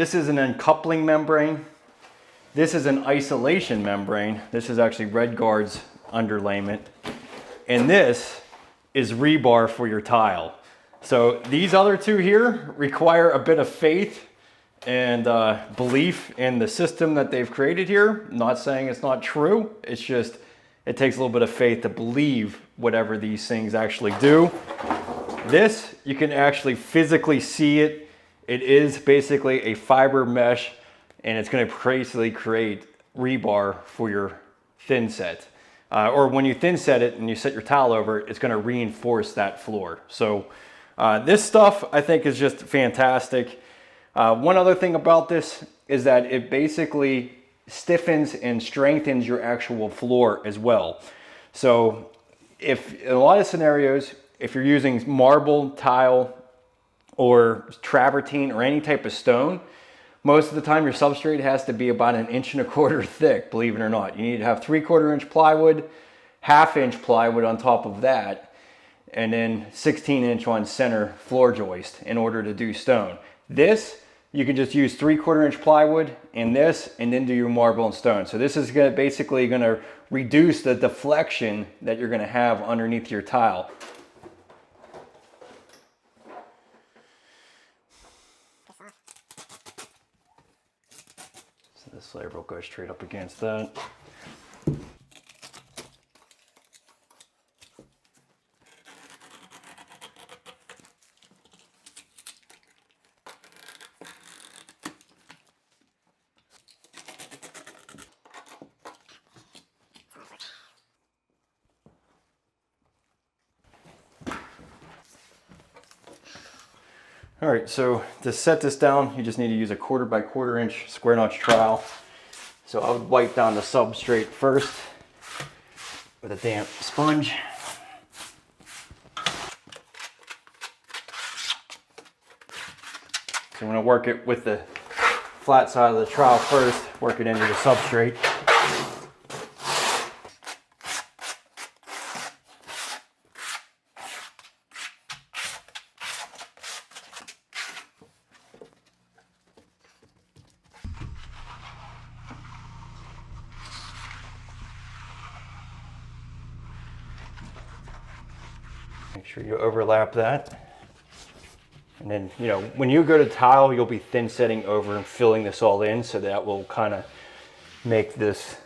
this is an uncoupling membrane. This is an isolation membrane. This is actually Redguard's underlayment. And this is rebar for your tile. So these other two here require a bit of faith and belief in the system that they've created here. I'm not saying it's not true. It's just, it takes a little bit of faith to believe whatever these things actually do. This, you can actually physically see it. It is basically a fiber mesh, and it's going to basically create rebar for your thin set. Or when you thin set it and you set your tile over it, it's going to reinforce that floor. So this stuff I think is just fantastic. One other thing about this is that it basically stiffens and strengthens your actual floor as well. So if in a lot of scenarios, if you're using marble tile or travertine or any type of stone, most of the time your substrate has to be about 1.25 inches thick, believe it or not. You need to have 3/4 inch plywood, 1/2 inch plywood on top of that, and then 16-inch on center floor joist in order to do stone. This, you can just use 3/4 inch plywood and this, and then do your marble and stone. So this is basically gonna reduce the deflection that you're gonna have underneath your tile. So this layer will go straight up against that. All right, so to set this down, you just need to use a 1/4 by 1/4 inch square notch trowel. So I would wipe down the substrate first with a damp sponge. So I'm gonna work it with the flat side of the trowel first, work it into the substrate. Make sure you overlap that. And then, you know, when you go to tile, you'll be thin setting over and filling this all in, so that will kind of make this,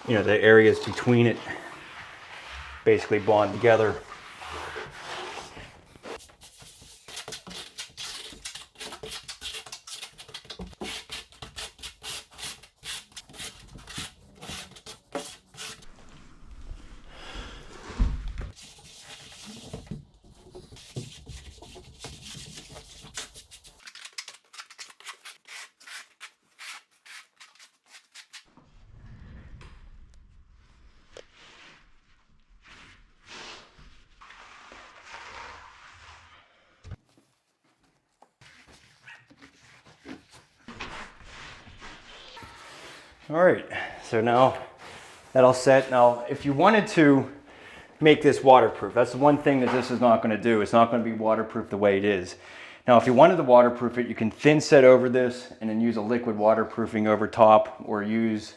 you know, the areas between it basically bond together. All right, so now that all set. Now, if you wanted to make this waterproof, that's the one thing that this is not going to do. It's not going to be waterproof the way it is. Now, if you wanted to waterproof it, you can thin set over this and then use a liquid waterproofing over top, or use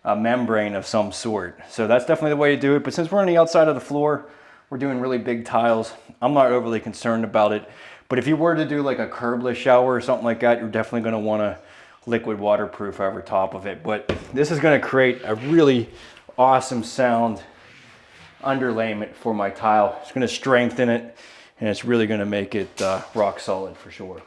a membrane of some sort. So that's definitely the way to do it. But since we're on the outside of the floor, we're doing really big tiles, I'm not overly concerned about it. But if you were to do like a curbless shower or something like that, you're definitely going to want to liquid waterproof over top of it. But this is going to create a really awesome sound underlayment for my tile. It's going to strengthen it, and it's really going to make it rock solid for sure.